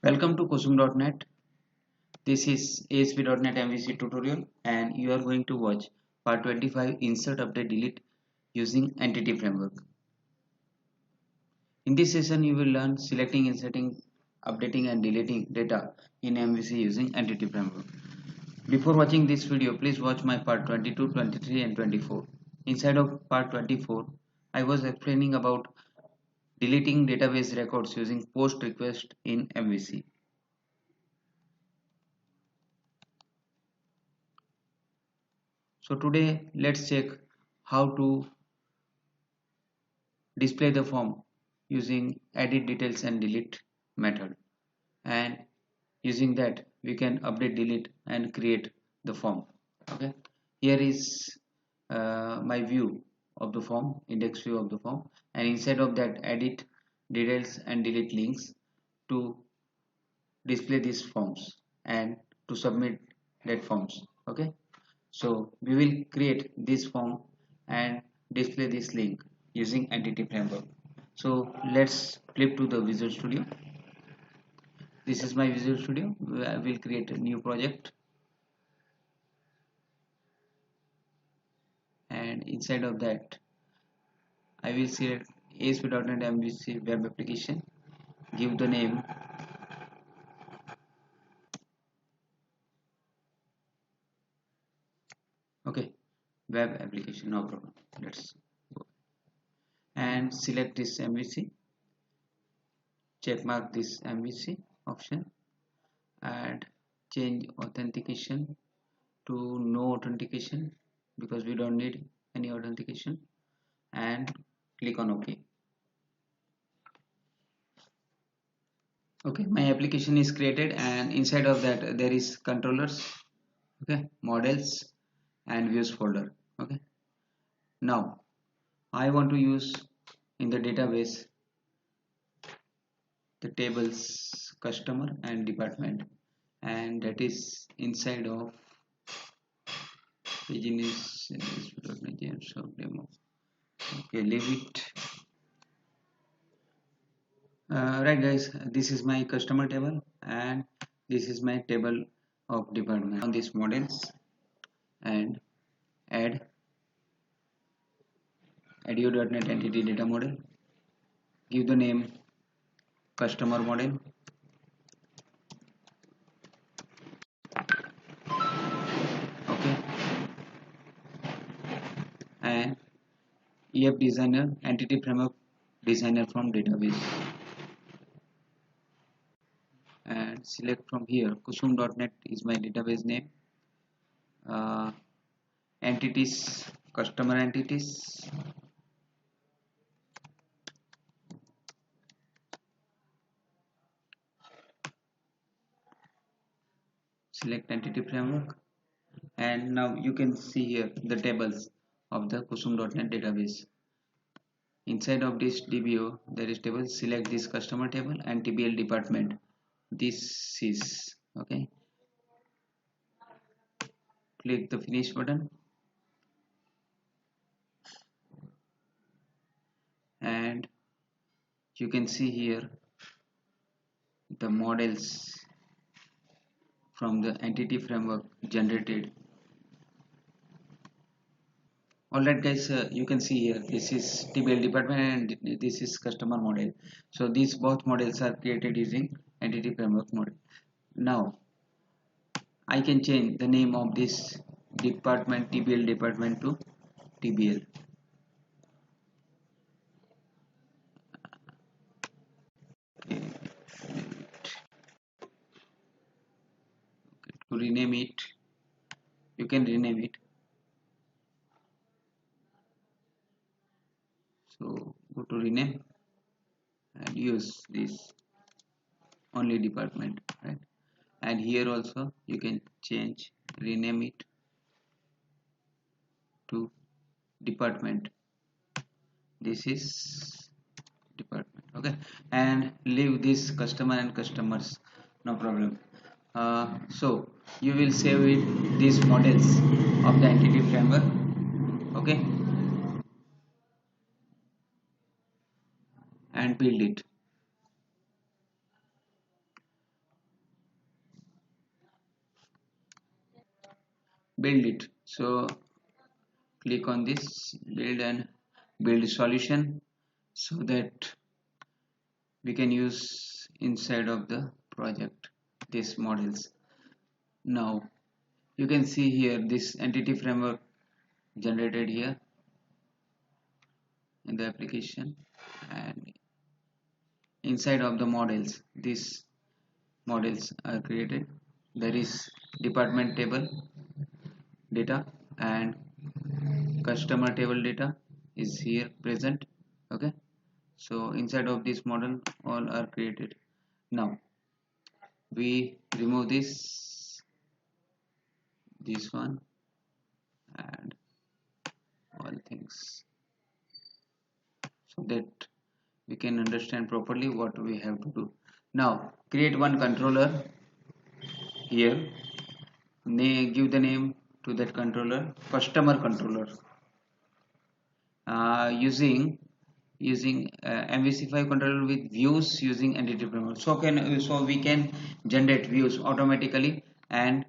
Welcome to Kusum.net. This is ASP.NET MVC tutorial and you are going to watch part 25 Insert Update Delete using Entity Framework. In this session you will learn selecting, inserting, updating and deleting data in MVC using Entity Framework. Before watching this video, please watch my part 22, 23 and 24. Inside of part 24, I was explaining about deleting database records using POST request in MVC. So today let's check how to display the form using edit details and delete method, and using that we can update, delete and create the form. Okay, here is my view of the form, index view of the form, and inside of that edit details and delete links to display these forms and to submit that forms. Okay, so we will create this form and display this link using Entity Framework. So let's flip to the Visual Studio. This is my Visual Studio. I will create a new project, and inside of that I will select ASP.NET MVC web application, give the name okay, web application, no problem. Let's go and select this MVC, check mark this MVC option and change authentication to no authentication because we don't need any authentication, and click on OK. Okay, my application is created and inside of that there is controllers, okay, models and views folder. Okay, now I want to use in the database the tables customer and department, and that is inside of business demo. Okay, leave it. Right guys, this is my customer table and this is my table of department. On these models and add ADO.NET entity data model, give the name customer model, okay, and EF designer entity framework designer from database, and select from here Kusum.NET is my database name, entities customer entities, select entity framework, and now you can see here the tables of the Kusum.NET database. Inside of this DBO there is table, select this customer table and TBL department, this is okay, click the finish button and you can see here the models from the entity framework generated. Alright guys, you can see here this is TBL department and this is customer model. So these both models are created using entity framework model. Now I can change the name of this department TBL department to TBL. Okay, to rename it, you can rename it. So go to rename and use this only department, right? And here also you can change, rename it to department. This is department, okay, and leave this customer and customers, no problem. So you will save it these models of the entity framework, okay, and build it. build it. So click on this build and build solution, so that we can use inside of the project these models. Now you can see here this entity framework generated here in the application, and inside of the models these models are created. There is department table data and customer table data is here present. Okay, so inside of this model all are created. Now we remove this one and all things, so that we can understand properly what we have to do. Now create one controller here, give the name to that controller customer controller, using MVC5 controller with views using entity framework. So we can generate views automatically and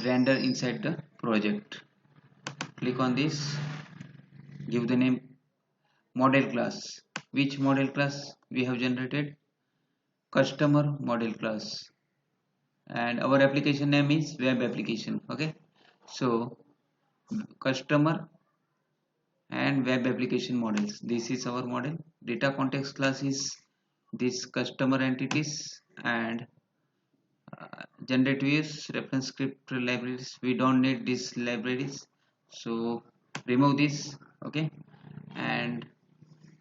render inside the project. Click on this, give the name model class. Which model class we have generated? Customer model class, and our application name is web application. Okay, so customer and web application models, this is our model. Data context class is this customer entities, and generate views reference script libraries, we don't need these libraries, so remove this. Okay, and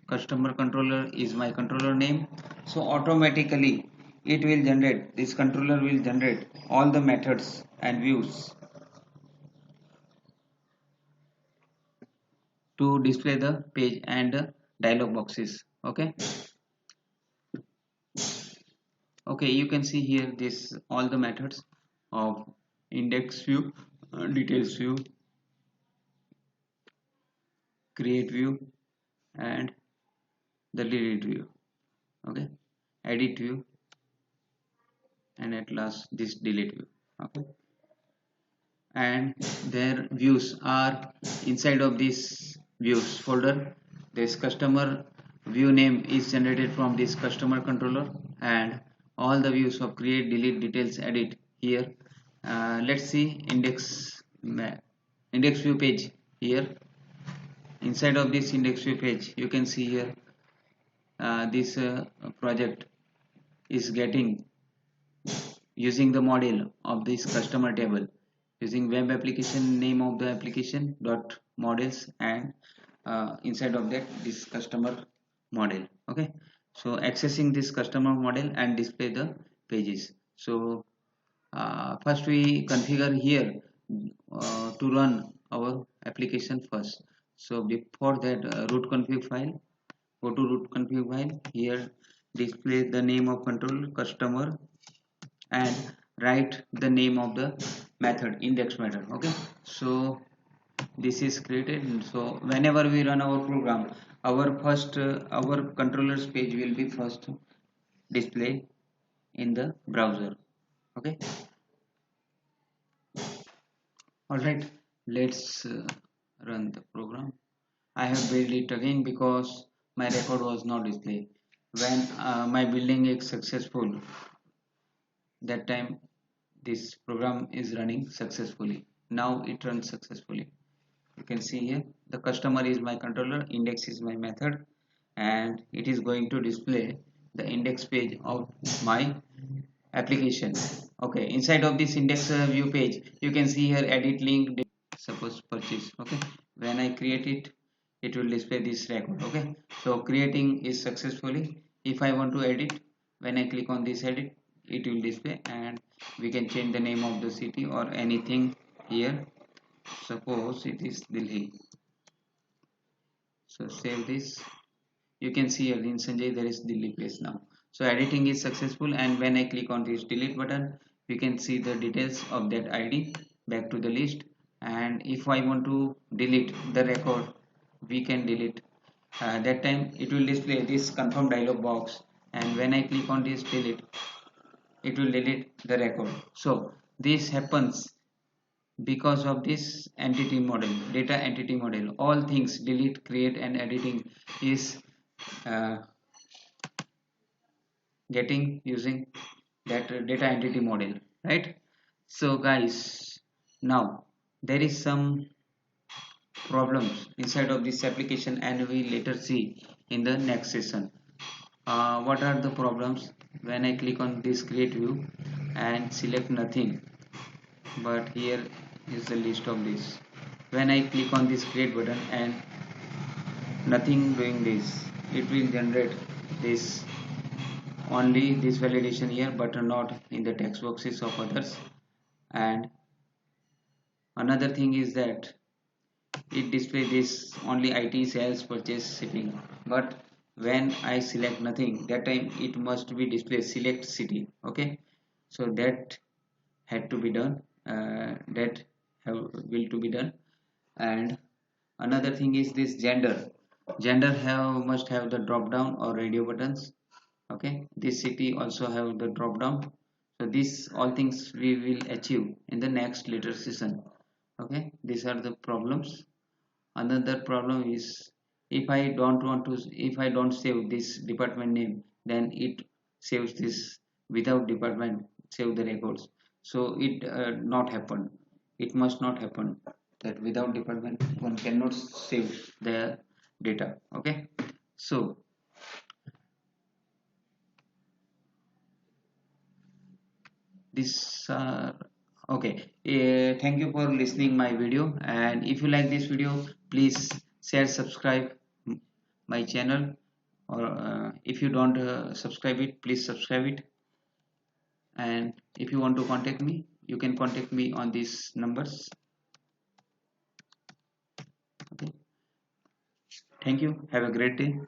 customer controller is my controller name, so automatically it will generate, this controller will generate all the methods and views to display the page and the dialog boxes. Okay, okay, you can see here this all the methods of index view, details view, create view, and the delete view. Okay, edit view, and at last this delete view. Okay, and their views are inside of this views folder. This customer view name is generated from this customer controller, and all the views of create, delete, details, edit here. Let's see index view page here. Inside of this index view page you can see here this project is getting using the model of this customer table, using web application name of the application dot models, and inside of that this customer model. Okay, so accessing this customer model and display the pages. So first we configure here to run our application first. So before that, root config file, go to root config file, here display the name of control customer and write the name of the method, index method. Okay, so this is created. So whenever we run our program, our controllers page will be first display in the browser. Okay, all right, let's run the program. I have built it again because my record was not displayed when my building is successful. That time this program is running successfully. Now it runs successfully. You can see here the customer is my controller, index is my method, and it is going to display the index page of my application. Okay, inside of this index view page you can see here edit link, suppose purchase. Okay, when I create it, it will display this record. Okay, so creating is successfully. If I want to edit, when I click on this edit, it will display, and we can change the name of the city or anything here. Suppose it is Delhi, so save this. You can see here in Sanjay there is Delhi place now. So editing is successful, and when I click on this delete button, we can see the details of that ID back to the list. And if I want to delete the record, we can delete. That time it will display this confirm dialog box, and when I click on this delete, it will delete the record. So this happens because of this entity model, data entity model. All things delete, create and editing is uh, getting using that data entity model, right? So guys, now there is some problems inside of this application and we later see in the next session. What are the problems? When I click on this create view and select nothing, but here is the list of this. When I click on this create button and nothing doing this, it will generate this only this validation here but not in the text boxes of others. And another thing is that it displays this only IT, sales, purchase, shipping, but when I select nothing, that time it must be displayed select city. Okay, so that had to be done, that will to be done. And another thing is this gender have must have the drop down or radio buttons. Okay, this city also have the drop down. So these all things we will achieve in the next later session. Okay, these are the problems. Another problem is if I don't save this department name, then it saves this without department save the records. So it not happen. It must not happen that without department one cannot save the data. Okay, so this okay. Thank you for listening my video, and if you like this video, please share, subscribe my channel, or if you don't subscribe it, please subscribe it. And if you want to contact me, you can contact me on these numbers. Okay, thank you, have a great day.